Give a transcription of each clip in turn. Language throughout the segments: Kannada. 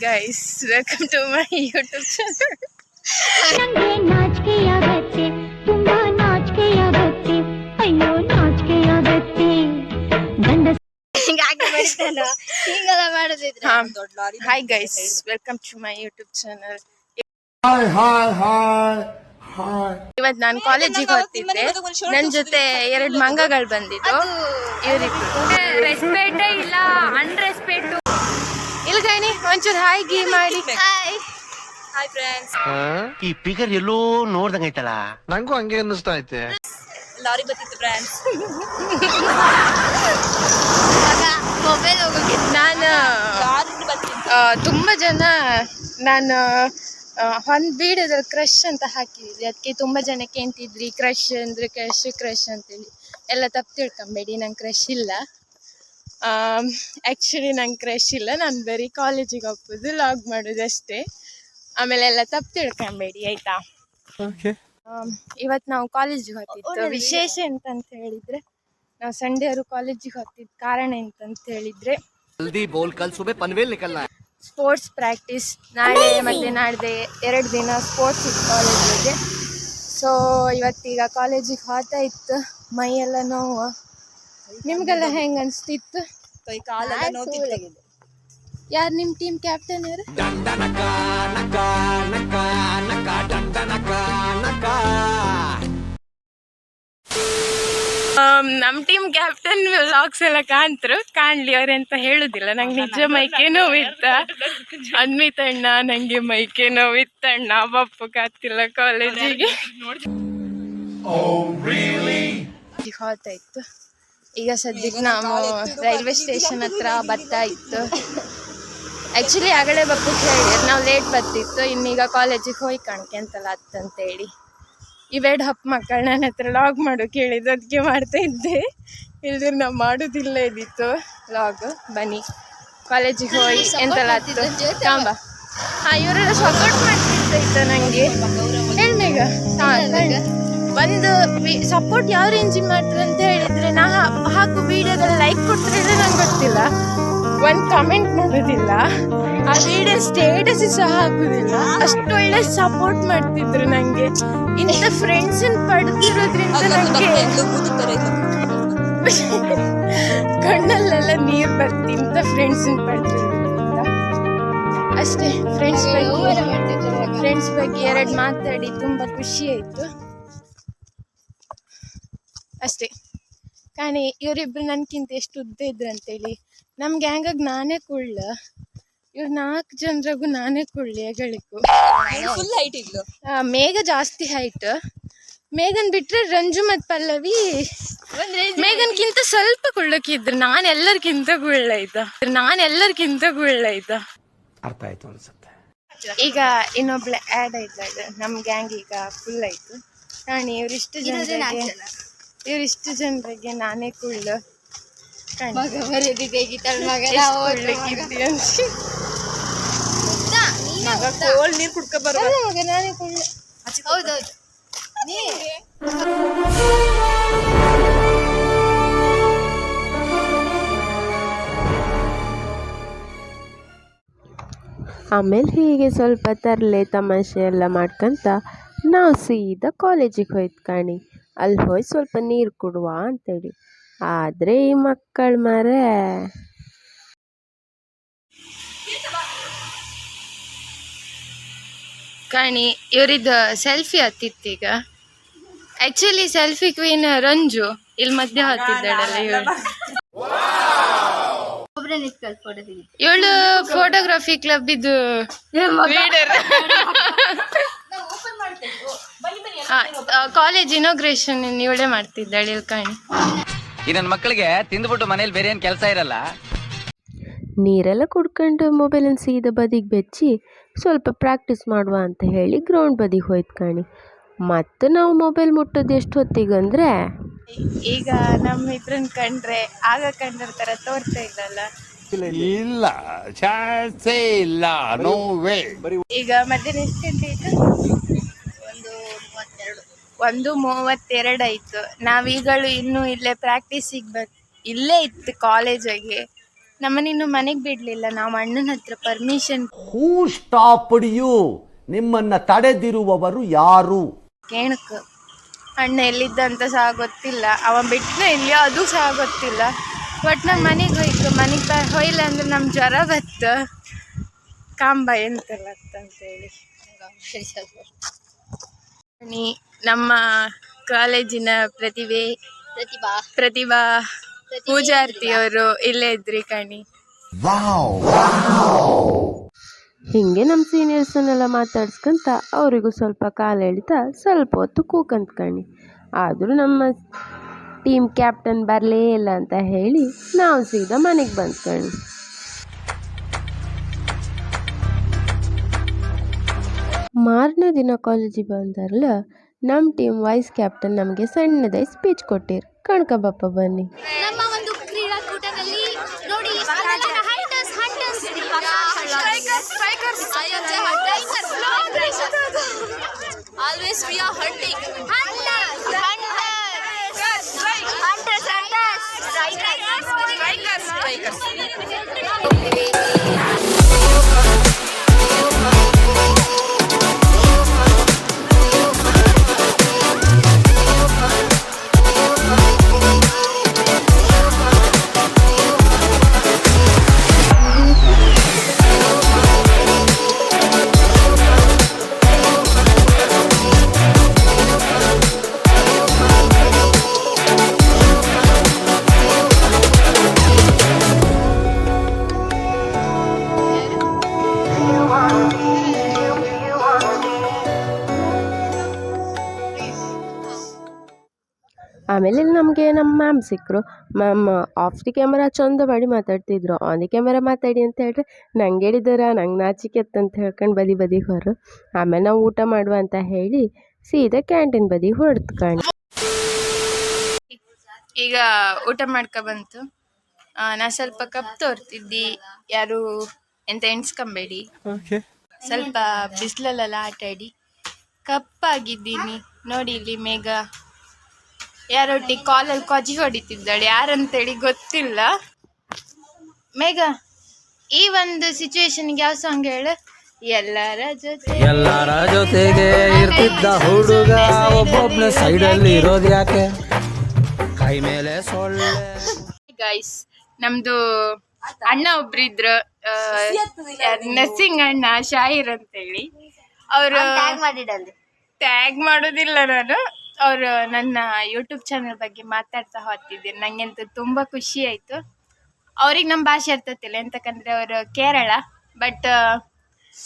guys, welcome to my YouTube channel. ನಂಗೆ ನಾಚಿಕೆ ಆಗತ್ತೆ, ತುಂಬಾ ನಾಚಿಕೆ ಆಗತ್ತೆ, ಅಯ್ಯೋ ನಾಚಿಕೆ ಆಗತ್ತೆ. ಹಿಂಗಾಗಿ ಬರ್ತಲ್ಲ ಹಿಂಗೆಲ್ಲ ಮಾಡೋದಿದ್ರೆ Hi guys, welcome to my YouTube channel. Hi. ಇವತ್ತು ನಾನು ಕಾಲೇಜಿಗೆ ಹೋಗ್ತಿದ್ದೆ. ನನ್ನ ಜೊತೆ 2 ಮಂಗಗಳು ಬಂದಿದ್ದು. ಇವರಿಬ್ರು ರೆಸ್ಪೆಕ್ಟೇ ಇಲ್ಲ, ಅನ್ರೆಸ್ಪೆಕ್ಟು. ಇಲ್ಲ ಗಣಿ ಒಂಚೂರು ಹಾಯ್ ಗೀ ಮಾಡಿ. Hi friends. ಈ ಪಿಗರ್ ಎಲ್ಲೋ ನೋಡ್ದಂಗ ಐತಲ್ಲ, ನಂಗೂ ಹಂಗೆ ಅನ್ನಿಸ್ತಾ ಐತೆ. Lorry ಬತ್ತಿತ್ತು friends. ಮೊಬೈಲ್ ಹೋಗೋಕೆ ನಾನು ತುಂಬ ಜನ ನಾನು ಒಂದು ವಿಡಿಯೋದಲ್ಲಿ ಕ್ರಶ್ ಅಂತ ಹಾಕಿದ್ರಿ. ಅದಕ್ಕೆ ತುಂಬ ಜನ ಕೇಳ್ತಿದ್ರಿ ಕ್ರಶ್ ಅಂದರೆ ಕ್ರಶ್ ಅಂತೇಳಿ. ಎಲ್ಲ ತಪ್ಪು ತಿಳ್ಕೊಂಬೇಡಿ, ನಂಗೆ ಕ್ರಶ್ ಇಲ್ಲ. ಆ್ಯಕ್ಚುಲಿ ನಂಗೆ ಕ್ರಶ್ ಇಲ್ಲ, ನಾನು ಬರೀ ಕಾಲೇಜಿಗೆ ಹೋಗ್ಬೋದು, ಲಾಗ್ ಮಾಡೋದು ಅಷ್ಟೇ. ಆಮೇಲೆ ಎಲ್ಲ ತಪ್ಪು ತಿಳ್ಕೊಂಬೇಡಿ ಆಯಿತಾ. ಇವತ್ತು ನಾವು ಕಾಲೇಜಿಗೆ ಹೋಗ್ತಿತ್ತು. ವಿಶೇಷ ಎಂತಂತ ಹೇಳಿದರೆ, ನಾವು ಸಂಡೇವರು ಕಾಲೇಜಿಗೆ ಹೋಗ್ತಿದ್ದ ಕಾರಣ ಎಂತಂತ ಹೇಳಿದರೆ ಸ್ಪೋರ್ಟ್ಸ್ ಪ್ರಾಕ್ಟೀಸ್ ನಾಳೆ ಮತ್ತು ನಾಡ್ದೆ 2 ದಿನ ಸ್ಪೋರ್ಟ್ಸ್ ಇತ್ತು ಕಾಲೇಜಿಗೆ. ಸೊ ಇವತ್ತೀಗ ಕಾಲೇಜಿಗೆ ಹೋಗ್ತಾ ಇತ್ತು, ಮೈಯೆಲ್ಲ ನೋವು. ನಿಮಗೆಲ್ಲ ಹೆಂಗೆ ಅನಿಸ್ತಿತ್ತು? ಕೈ ಕಾಲೆಲ್ಲ ನೋವು. ಯಾರು ನಿಮ್ಮ ಟೀಮ್ ಕ್ಯಾಪ್ಟನ್ ಯಾರು? ನಮ್ಮ ಟೀಮ್ ಕ್ಯಾಪ್ಟನ್ ವ್ಲಾಗ್ಸ್ ಎಲ್ಲ ಕಾಣ್ಲಿ ಅವ್ರೆಂತ ಹೇಳುದಿಲ್ಲ. ನಂಗೆ ನಿಜ ಮೈಕೆ ನೋವಿತ್ತ, ಅನ್ವಿತಣ್ಣ ನಂಗೆ ಮೈಕೆ ನೋವಿತ್ತಣ್ಣ, ಬಪ್ಪು ಕಾತಿಲ್ಲ ಕಾಲೇಜಿಗೆ ಹೋಗ್ತಾ ಇತ್ತು. ಈಗ ಸದ್ಯಕ್ಕೆ ನಾವು ರೈಲ್ವೆ ಸ್ಟೇಷನ್ ಹತ್ರ ಬರ್ತಾ ಇತ್ತು. ಆ್ಯಕ್ಚುಲಿ ಆಗಲೇ ಬಪ್ಪು ಕೇಳಿದ್ರು, ನಾವು ಲೇಟ್ ಬರ್ತಿತ್ತು, ಇನ್ನೀಗ ಕಾಲೇಜಿಗೆ ಹೋಗಿ ಕಾಣ್ಕೆಂತಲ್ಲ ಅಂತಂತೇಳಿ. ಇವೆರಡು ಹಪ್ಪು ಮಕ್ಕಳು ನನ್ನ ಹತ್ರ ಲಾಗ್ ಮಾಡು ಕೇಳಿದ್ದು, ಅದಕ್ಕೆ ಮಾಡ್ತಾ ಇದ್ದೆ. ಇಲ್ದ್ರೆ ನಾವು ಮಾಡೋದಿಲ್ಲ ಇದ್ದಿತ್ತು ಲಾಗ್. ಬನ್ನಿ ಕಾಲೇಜಿಗೆ ಹೋಗಿ ಎಂತೆಲ್ಲ ಹತ್ತು ಕಾಂಬ. ಇವರೆಲ್ಲ ಸಪೋರ್ಟ್ ಮಾಡ್ತಿತ್ತು ನನಗೆ. ಹೇಳ್ಮೇಗ ಒಂದು ಸಪೋರ್ಟ್ ಯಾವ ರೇಂಜಿಗೆ ಮಾಡ್ತಾರೆ ಅಂತ ಹೇಳಿದರೆ, ನಾ ಹಾಕು ವೀಡಿಯೋದಲ್ಲಿ ಲೈಕ್ ಕೊಡ್ತಾರೆ ನಂಗೆ ಗೊತ್ತಿಲ್ಲ, ಒಂದು ಕಮೆಂಟ್ ಮಾಡೋದಿಲ್ಲ, ಆ ವಿಡಿಯೋ ಸ್ಟೇಟಸ್ ಸಹ ಹಾಕೋದಿಲ್ಲ. ಅಷ್ಟು ಒಳ್ಳೆ ಸಪೋರ್ಟ್ ಮಾಡ್ತಿದ್ರು ನನಗೆ. ಇಂಥ ಫ್ರೆಂಡ್ಸನ್ನು ಪಡೆದಿರೋದ್ರಿಂದ ನನಗೆ ಕಣ್ಣಲ್ಲೆಲ್ಲ ನೀರು ಬರ್ತಿ. ಇಂಥ ಫ್ರೆಂಡ್ಸನ್ನು ಪಡೆದಿರೋದ್ರಿಂದ ಅಷ್ಟೇ. ಫ್ರೆಂಡ್ಸ್ ಬಗ್ಗೆ 2 ಮಾತಾಡಿ ತುಂಬ ಖುಷಿ ಆಯಿತು ಅಷ್ಟೇ. ಕಾಣಿ ಇವರಿಬ್ರು ನನಗಿಂತ ಎಷ್ಟು ಉದ್ದ ಇದ್ರು ಅಂತೇಳಿ. ನಮ್ಮ ಗ್ಯಾಂಗಾಗಿ ನಾನೇ ಕುಳ್ಳ, ಇವ್ರು 4 ಜನರಿಗೂ ನಾನೇ ಕುಳ್ಳಿ ಹೆಗಳಿಗೂ. ಫುಲ್ ಹೈಟ್ ಇದ್ಲು. ಮೇಘ ಜಾಸ್ತಿ ಹೈಟ್. ಮೇಘನ್ ಬಿಟ್ರೆ ರಂಜು ಮತ್ತು ಪಲ್ಲವಿ ಮೇಘನ್ಕಿಂತ ಸ್ವಲ್ಪ ಕುಳ್ಳಕ್ಕಿದ್ರು. ನಾನು ಎಲ್ಲರಿಗಿಂತ ಕುಳ್ಳ ಇದ್ದ. ಅರ್ಥ ಆಯ್ತು ಅನ್ಸುತ್ತೆ. ಈಗ ಇನ್ನೊಬ್ಳೆ ಆ್ಯಡ್ ಆಯ್ತು. ನಮ್ಮ ಗ್ಯಾಂಗ್ ಈಗ ಫುಲ್ ಆಯ್ತು. ನಾನು ಇವರಿಷ್ಟು ಜನರಿಗೆ ನಾನೇ ಕುಳ್ಳು. ನೀರು ಕುಡ್ಕೊ ಬರೋ ನಾನೇ ಕುಳ್ಳು. ಹೌದೌದು. ಆಮೇಲೆ ಹೀಗೆ ಸ್ವಲ್ಪ ತರಲೆ ತಮಾಷೆ ಎಲ್ಲ ಮಾಡ್ಕೊಂತ ನಾವು ಸೀದಾ ಕಾಲೇಜಿಗೆ ಹೋಯ್ತು ಕಾಣಿ. ಅಲ್ಲಿ ಹೋಗಿ ಸ್ವಲ್ಪ ನೀರು ಕೊಡುವ ಅಂತೇಳಿ. ಆದರೆ ಈ ಮಕ್ಕಳು ಮಾರೇ ಕಾಣಿ ಇವರಿದ್ದು ಸೆಲ್ಫಿ ಹತ್ತಿತ್ತೀಗ. ಆ್ಯಕ್ಚುಲಿ ಸೆಲ್ಫಿ ಕ್ವೀನ್ ರಂಜು ಇಲ್ಲಿ ಮಧ್ಯೆ ಹತ್ತಿದ್ದಾಳಲ್ಲ ಇವಳು. ಇವಳು ಫೋಟೋಗ್ರಫಿ ಕ್ಲಬ್ ಇದು ಕಾಲೇಜ್ ಇನಾಗ್ರೇಷನ್ ಇವಳೇ ಮಾಡ್ತಿದ್ದಾಳೆ ಇಲ್ಲಿ ಕಾಣಿ. ಈ ನನ್ನ ಮಕ್ಕಳಿಗೆ ತಿಂದ್ಬಿಟ್ಟು ಮನೇಲಿ ಬೇರೆ ಏನು ಕೆಲಸ ಇರಲ್ಲ. ನೀರೆಲ್ಲ ಕುಡ್ಕೊಂಡು ಮೊಬೈಲನ್ನು ಸೀದಾ ಬದಿಗೆ ಬೆಚ್ಚಿ ಸ್ವಲ್ಪ ಪ್ರಾಕ್ಟೀಸ್ ಮಾಡುವ ಅಂತ ಹೇಳಿ ಗ್ರೌಂಡ್ ಬದಿಗೆ ಹೋಯ್ತು ಕಾಣಿ. ಮತ್ತು ನಾವು ಮೊಬೈಲ್ ಮುಟ್ಟೋದು ಎಷ್ಟು ಹೊತ್ತಿಗಂದರೆ, ಈಗ ನಮ್ಮ ಇಬ್ರನ್ನ ಕಂಡ್ರೆ ಆಗ ಕಂಡ್ರ ಥರ ತೋರ್ತಾ ಇಲ್ಲಲ್ಲ. ಇಲ್ಲ ಚಾನ್ಸೇ ಇಲ್ಲ, ನೋ ವೇ. ಈಗ ಮಧ್ಯಾಹ್ನ ಎಷ್ಟು ಗಂಟೆ ಆಯ್ತು? 1:32 ಆಯಿತು. ನಾವೀಗಳು ಇನ್ನೂ ಇಲ್ಲೇ ಪ್ರಾಕ್ಟೀಸಿಗೆ ಇಲ್ಲೇ ಇತ್ತು ಕಾಲೇಜಾಗೆ. ನಮ್ಮನ್ನಿನ್ನು ಮನೆಗೆ ಬಿಡಲಿಲ್ಲ. ನಾವು ಅಣ್ಣನ ಹತ್ರ ಪರ್ಮಿಷನ್ ಹೂ ಸ್ಟಾಪ್ಡ್ ಯು? ನಿಮ್ಮನ್ನ ತಡೆದಿರುವವರು ಯಾರು? ಕೇಳಕ್ಕೆ ಅಣ್ಣ ಎಲ್ಲಿದ್ದಂತ ಸಹ ಗೊತ್ತಿಲ್ಲ, ಅವ ಬಿಟ್ಟನೆ ಇಲ್ಲಿ ಅದು ಸಹ ಗೊತ್ತಿಲ್ಲ. ಬಟ್ ನಮ್ಮ ಮನೆಗೆ ಹೋಯ್ತು. ಮನೆಗೆ ಹೋಯ್ಲ್ಲ ಅಂದ್ರೆ ನಮ್ಮ ಜ್ವರ ಬತ್ತು, ಕಾಂಬ ಎಂತಲ್ಲ ಅಂತೇಳಿ. ನಮ್ಮ ಕಾಲೇಜಿನ ಪ್ರತಿಭಾ ಪೂಜಾರ್ತಿಯವರು ಇಲ್ಲೇ ಇದ್ರಿ ಕಣಿ. ಹೀಗೆ ನಮ್ಮ ಸೀನಿಯರ್ಸನ್ನೆಲ್ಲ ಮಾತಾಡ್ಸ್ಕೊಂತ ಅವರಿಗೂ ಸ್ವಲ್ಪ ಕಾಲು ಎಳಿತಾ ಸ್ವಲ್ಪ ಹೊತ್ತು ಕೂಕಂತ ಕಣಿ. ಆದರೂ ನಮ್ಮ ಟೀಮ್ ಕ್ಯಾಪ್ಟನ್ ಬರಲೇ ಇಲ್ಲ ಅಂತ ಹೇಳಿ ನಾವು ಸೀದಾ ಮನೆಗೆ ಬಂದು ಕಣಿ. ಮಾರನೇ ದಿನ ಕಾಲೇಜಿಗೆ ಬಂದಾರಲ್ಲ, ನಮ್ಮ ಟೀಮ್ ವೈಸ್ ಕ್ಯಾಪ್ಟನ್ ನಮಗೆ ಸಣ್ಣದಾಗಿ ಸ್ಪೀಚ್ ಕೊಟ್ಟಿರು. ಕಣ್ಕಬಪ್ಪ ಬನ್ನಿ. ನಮ್ಮ ಒಂದು ಕ್ರೀಡಾಕೂಟದಲ್ಲಿ ನೋಡಿ Always we are hunting. ಆಮೇಲೆ ನಮಗೆ ನಮ್ಮ ಮ್ಯಾಮ್ ಸಿಕ್ಕರು. ಮ್ಯಾಮ್ ಆಫ್ ದಿ ಕ್ಯಾಮರಾ ಚಂದ ಮಾಡಿ ಮಾತಾಡ್ತಿದ್ರು, ಆನ್ ದಿ ಕ್ಯಾಮರಾ ಮಾತಾಡಿ ಅಂತ ಹೇಳ್ರೆ ನಂಗೆ ಹೇಳಿದಾರ, ನಂಗೆ ನಾಚಿಕೆ ಅಂತ ಹೇಳ್ಕೊಂಡು ಬದಿಗೆ ಹೊರ. ಆಮೇಲೆ ನಾವು ಊಟ ಮಾಡುವ ಅಂತ ಹೇಳಿ ಸೀದಾ ಕ್ಯಾಂಟೀನ್ ಬದಿ ಹೊರಡ್ತು ಕಾಣಿ. ಈಗ ಊಟ ಬಂತು. ನಾ ಸ್ವಲ್ಪ ಕಪ್ ತೋರ್ತಿದ್ದಿ, ಯಾರು ಎಂತ ಎಣ್ಸ್ಕೊಂಬೇಡಿ. ಸ್ವಲ್ಪ ಬಿಸಿಲಲ್ಲೆಲ್ಲ ಆಟಾಡಿ ಕಪ್ಪಾಗಿದ್ದೀನಿ ನೋಡಿ. ಇಲ್ಲಿ ಮೇಘ ಯಾರೊಟ್ಟಿಗೆ ಕಾಲಲ್ಲಿ ಕೊಜಿ ಹೊಡಿತಿದ್ದಾಳೆ, ಯಾರಂತೇಳಿ ಗೊತ್ತಿಲ್ಲ. ಮೇಘ, ಈ ಒಂದು ಸಿಚುವೇಶನ್ಗೆ ಯಾವ ಸಾಂಗ್ ಹೇಳು? ಎಲ್ಲರ ಜೊತೆಗೆ ಇರ್ತಿದ್ದ ಹುಡುಗ ಒಬ್ಬೊಬ್ನ ಸೈಡಲ್ಲಿ ಇರೋದು ಯಾಕೆ, ಕೈ ಮೇಲೆ ಸೊಳ್ಳೆ. ಗೈಸ್, ನಮ್ದು ಅಣ್ಣ ಒಬ್ರಿದ್ರು, ನರ್ಸಿಂಗ್ ಅಣ್ಣ ಶಾಹಿರ್ ಅಂತೇಳಿ. ಅವರು ಟ್ಯಾಗ್ ಮಾಡೋದಿಲ್ಲ ನಾನು, ಅವರು ನನ್ನ ಯೂಟ್ಯೂಬ್ ಚಾನಲ್ ಬಗ್ಗೆ ಮಾತಾಡ್ತಾ ಹೋಗ್ತಿದ್ದೀನಿ. ನನಗಂತೂ ತುಂಬ ಖುಷಿ ಆಯಿತು. ಅವ್ರಿಗೆ ನಮ್ಮ ಭಾಷೆ ಇರ್ತತಿಲ್ಲ ಎಂತಕ್ಕಂದ್ರೆ ಅವರು ಕೇರಳ, ಬಟ್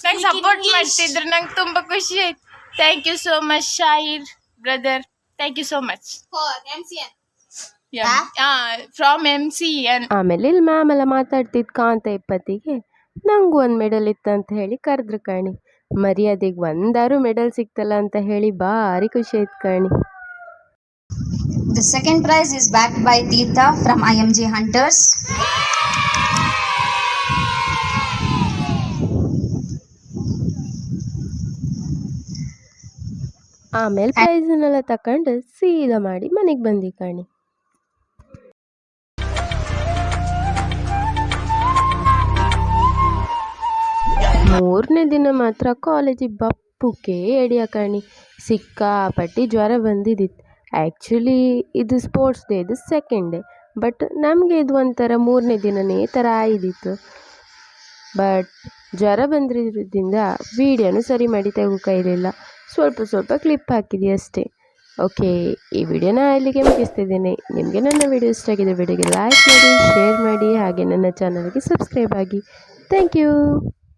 ನಂಗೆ ಸಪೋರ್ಟ್ ಮಾಡ್ತಿದ್ರು. ನಂಗೆ ತುಂಬ ಖುಷಿ ಆಯ್ತು. Thank you so much Shahir brother, thank you so much from MCN. ಆಮೇಲೆ ಇಲ್ಲಿ ಮ್ಯಾಮ್ ಎಲ್ಲ ಮಾತಾಡ್ತಿದ್ದು ಕಾಂತ ಇಪ್ಪತ್ತಿಗೆ ನಂಗೂ ಒಂದು ಮೆಡಲ್ ಇತ್ತಂತ ಹೇಳಿ ಕರೆದ್ರು ಕಾಣಿ. ಮರ್ಯಾದೆಗೆ ಒಂದಾರು ಮೆಡಲ್ ಸಿಕ್ತಲ್ಲ ಅಂತ ಹೇಳಿ ಭಾರಿ ಖುಷಿ ಆಯ್ತು ಕಾಣಿ. The second prize is backed by Tirtha from IMG Hunters. ಆಮೇಲೆ ಪ್ರೈಸನ್ನೆಲ್ಲ ತಕೊಂಡು ಸೀದಾ ಮಾಡಿ ಮನೆಗೆ ಬಂದಿ ಕಾಣಿ. ಮೂರನೇ ದಿನ ಮಾತ್ರ ಕಾಲೇಜಿಗೆ ಬಪ್ಪುಕ್ಕೆ ಎಡಿಯ ಕಾಣಿ. ಸಿಕ್ಕಾಪಟ್ಟಿ ಜ್ವರ ಬಂದಿದ್ದಿತ್ತು. ಆ್ಯಕ್ಚುಲಿ ಇದು ಸ್ಪೋರ್ಟ್ಸ್ ಡೇ, ಇದು ಸೆಕೆಂಡ್ ಡೇ, ಬಟ್ ನಮಗೆ ಇದು ಒಂಥರ ಮೂರನೇ ದಿನನೇ ಥರ ಆಯ್ದಿತ್ತು. ಬಟ್ ಜ್ವರ ಬಂದಿರೋದ್ರಿಂದ ವೀಡಿಯೋನು ಸರಿ ಮಾಡಿ ತೆಗೋಕ್ಕಾಗಲಿಲ್ಲ. ಸ್ವಲ್ಪ ಕ್ಲಿಪ್ ಹಾಕಿದ್ದೆ ಅಷ್ಟೇ. ಓಕೆ, ಈ ವಿಡಿಯೋನ ಇಲ್ಲಿಗೆ ಮುಗಿಸ್ತಿದ್ದೇನೆ. ನಿಮಗೆ ನನ್ನ ವಿಡಿಯೋ ಇಷ್ಟ ಆಗಿದೆ, ವಿಡಿಯೋಗೆ ಲೈಕ್ ಮಾಡಿ, ಶೇರ್ ಮಾಡಿ, ಹಾಗೆ ನನ್ನ ಚಾನಲ್ಗೆ ಸಬ್ಸ್ಕ್ರೈಬ್ ಆಗಿ. Thank you.